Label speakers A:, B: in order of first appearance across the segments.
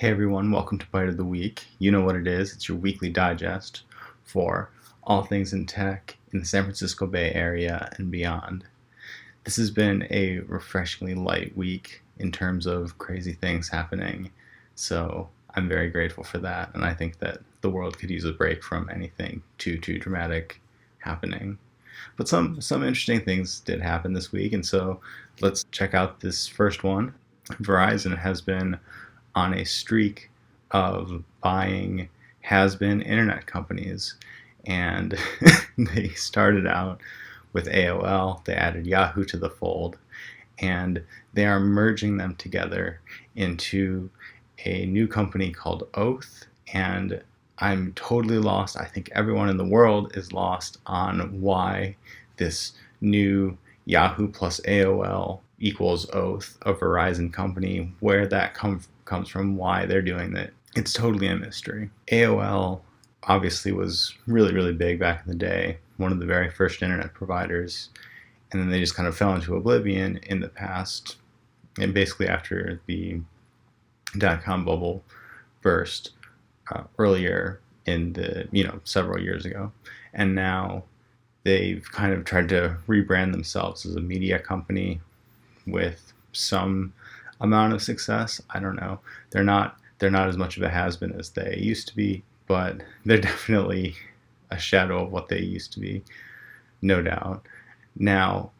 A: Hey everyone, welcome to Byte of the Week. You know what it is, it's your weekly digest for all things in tech in the San Francisco Bay Area and beyond. This has been a refreshingly light week in terms of crazy things happening, so I'm very grateful for that, and I think that the world could use a break from anything too dramatic happening. But some interesting things did happen this week, and so let's check out this first one. Verizon has been on a streak of buying has-been internet companies, and they started out with AOL. They added Yahoo to the fold, and they are merging them together into a new company called Oath. And I'm totally lost. I think everyone in the world is lost on why this new Yahoo plus AOL equals Oath, a Verizon company, where that comes from, why they're doing that. It's totally a mystery. AOL obviously was really big back in the day, one of the very first internet providers, and then they just kind of fell into oblivion in the past, and basically after the dot-com bubble burst earlier in the, several years ago. And now they've kind of tried to rebrand themselves as a media company with some amount of success. I don't know. They're not as much of a has-been as they used to be, but they're definitely a shadow of what they used to be, no doubt. Now,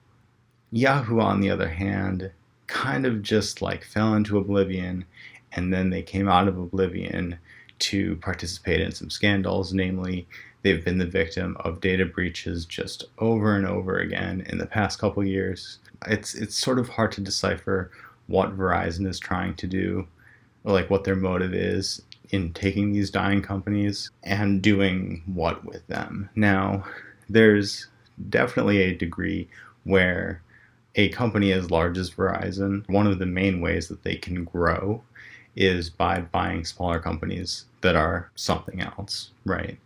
A: Yahoo, on the other hand, kind of just like fell into oblivion, and then they came out of oblivion to participate in some scandals. Namely, they've been the victim of data breaches just over and over again in the past couple years. It's sort of hard to decipher what Verizon is trying to do, or like what their motive is in taking these dying companies and doing what with them. Now, there's definitely a degree where a company as large as Verizon, one of the main ways that they can grow is by buying smaller companies that are something else, right?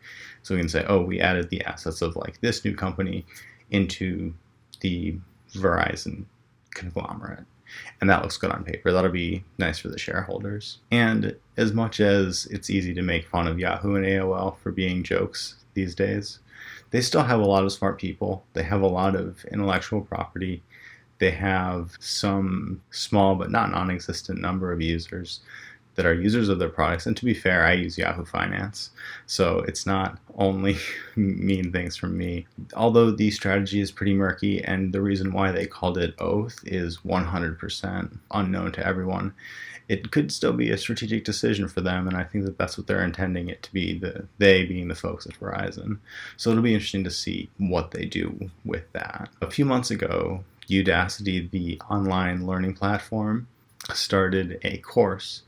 A: So we can say, oh, we added the assets of like this new company into the Verizon conglomerate, and that looks good on paper. That'll be nice for the shareholders. And as much as it's easy to make fun of Yahoo and AOL for being jokes these days, they still have a lot of smart people. They have a lot of intellectual property. They have some small but not non-existent number of users that are users of their products. And to be fair, I use Yahoo Finance, so it's not only mean things from me. Although the strategy is pretty murky, and the reason why they called it Oath is 100% unknown to everyone, it could still be a strategic decision for them, and I think that that's what they're intending it to be, they being the folks at Verizon. So it'll be interesting to see what they do with that. A few months ago, Udacity, the online learning platform, started a course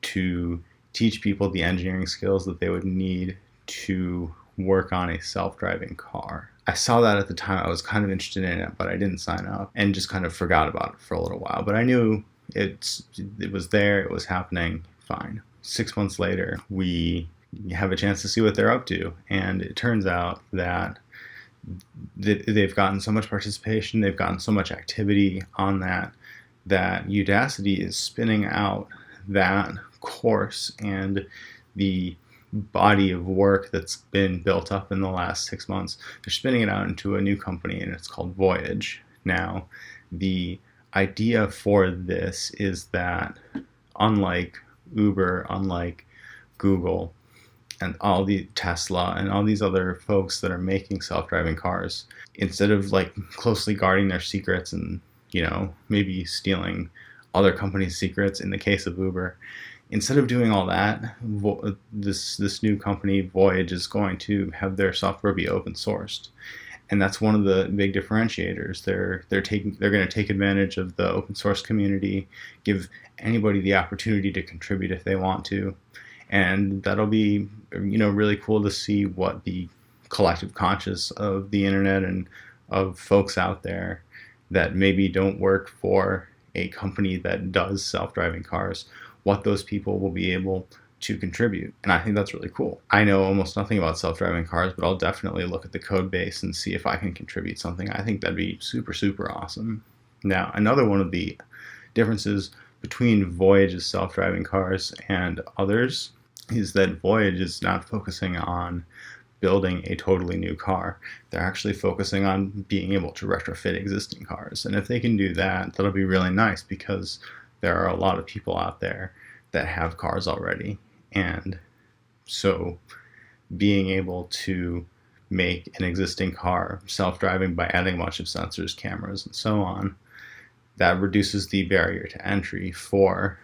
A: to teach people the engineering skills that they would need to work on a self-driving car. I saw that at the time. I was kind of interested in it, but I didn't sign up and just kind of forgot about it for a little while. But I knew it was there, it was happening, fine. 6 months later, we have a chance to see what they're up to, and it turns out that they've gotten so much participation, they've gotten so much activity on that Udacity is spinning out that course and the body of work that's been built up in the last 6 months. They're spinning it out into a new company, and it's called Voyage. Now, the idea for this is that unlike Uber, unlike Google, and all the Tesla and all these other folks that are making self-driving cars, instead of like closely guarding their secrets and, maybe stealing other companies' secrets in the case of Uber, instead of doing all that, this new company, Voyage, is going to have their software be open sourced. And that's one of the big differentiators. They're going to take advantage of the open source community, give anybody the opportunity to contribute if they want to. And that'll be, really cool to see what the collective conscious of the internet and of folks out there that maybe don't work for a company that does self-driving cars, what those people will be able to contribute. And I think that's really cool. I know almost nothing about self-driving cars, but I'll definitely look at the code base and see if I can contribute something. I think that'd be super awesome. Now, another one of the differences between Voyage's self-driving cars and others is that Voyage is not focusing on building a totally new car. They're actually focusing on being able to retrofit existing cars. And if they can do that, that'll be really nice because there are a lot of people out there that have cars already. And so being able to make an existing car self-driving by adding a bunch of sensors, cameras, and so on, that reduces the barrier to entry for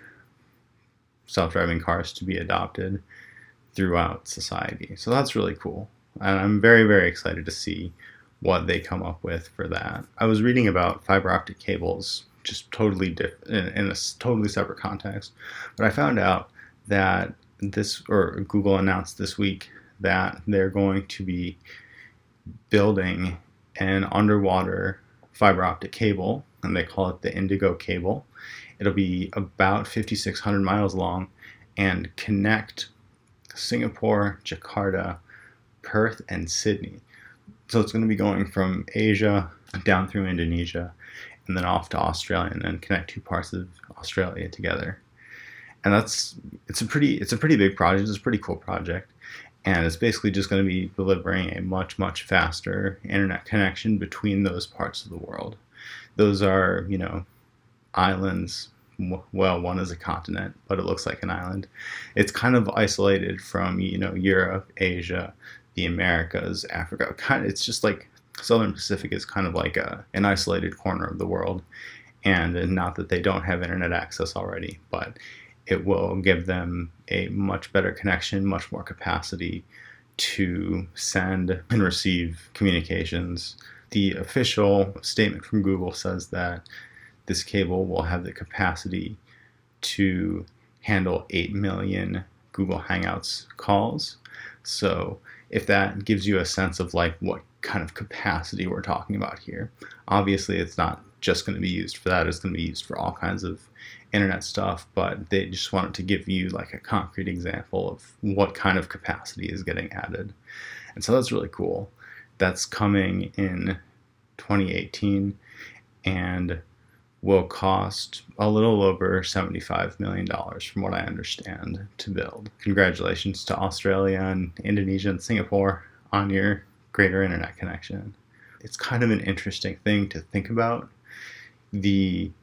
A: self-driving cars to be adopted throughout society. So that's really cool. And I'm very, very excited to see what they come up with for that. I was reading about fiber optic cables, just totally different in a totally separate context. But I found out that Google announced this week that they're going to be building an underwater fiber optic cable, and they call it the Indigo cable. It'll be about 5,600 miles long and connect Singapore, Jakarta, Perth, and Sydney. So it's going to be going from Asia down through Indonesia and then off to Australia, and then connect two parts of Australia together. And it's a pretty big project. It's a pretty cool project. And it's basically just going to be delivering a much, much faster internet connection between those parts of the world. Those are, islands. Well, one is a continent, but it looks like an island. It's kind of isolated from, Europe, Asia, the Americas, Africa. It's just like Southern Pacific is kind of like an isolated corner of the world. And not that they don't have internet access already, but it will give them a much better connection, much more capacity to send and receive communications. The official statement from Google says that this cable will have the capacity to handle 8 million Google Hangouts calls. So if that gives you a sense of like what kind of capacity we're talking about here, obviously it's not just going to be used for that. It's going to be used for all kinds of internet stuff, but they just wanted to give you like a concrete example of what kind of capacity is getting added. And so that's really cool. That's coming in 2018 and will cost a little over $75 million from what I understand to build. Congratulations to Australia and Indonesia and Singapore on your greater internet connection. It's kind of an interesting thing to think about. We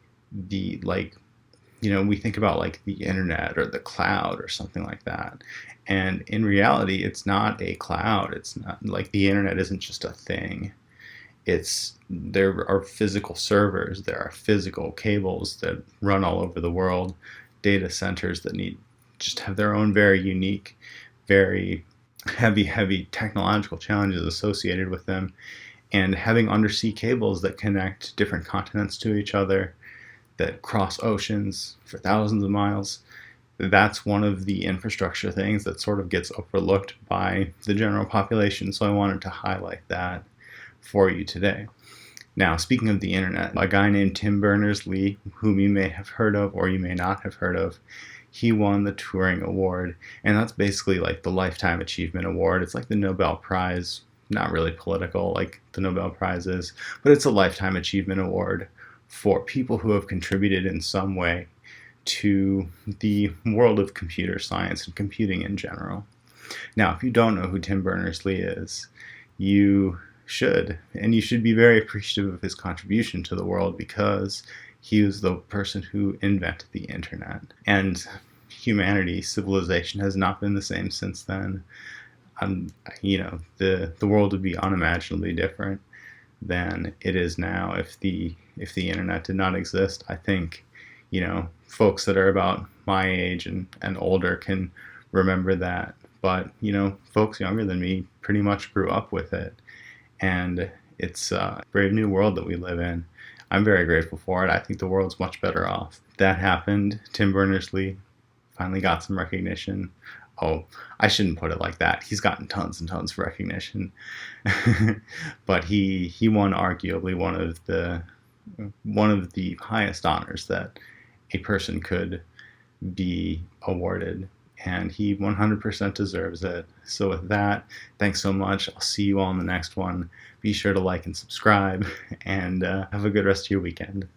A: think about like the internet or the cloud or something like that. And in reality, it's not a cloud. It's not like the internet isn't just a thing. There are physical servers, there are physical cables that run all over the world, data centers that just have their own very unique, very heavy technological challenges associated with them. And having undersea cables that connect different continents to each other, that cross oceans for thousands of miles, that's one of the infrastructure things that sort of gets overlooked by the general population. So I wanted to highlight that for you today. Now, speaking of the internet, a guy named Tim Berners-Lee, whom you may have heard of or you may not have heard of, he won the Turing Award, and that's basically like the Lifetime Achievement Award. It's like the Nobel Prize, not really political like the Nobel Prize is, but it's a Lifetime Achievement Award for people who have contributed in some way to the world of computer science and computing in general. Now, if you don't know who Tim Berners-Lee is, you should, and you should be very appreciative of his contribution to the world because he was the person who invented the internet. And humanity, civilization, has not been the same since then. The world would be unimaginably different than it is now if the internet did not exist. I think, folks that are about my age and older can remember that. But, folks younger than me pretty much grew up with it. And it's a brave new world that we live in. I'm very grateful for it. I think the world's much better off. That happened. Tim Berners-Lee finally got some recognition. Oh, I shouldn't put it like that. He's gotten tons and tons of recognition. But he won arguably one of the highest honors that a person could be awarded. And he 100% deserves it. So with that, thanks so much. I'll see you all in the next one. Be sure to like and subscribe, and have a good rest of your weekend.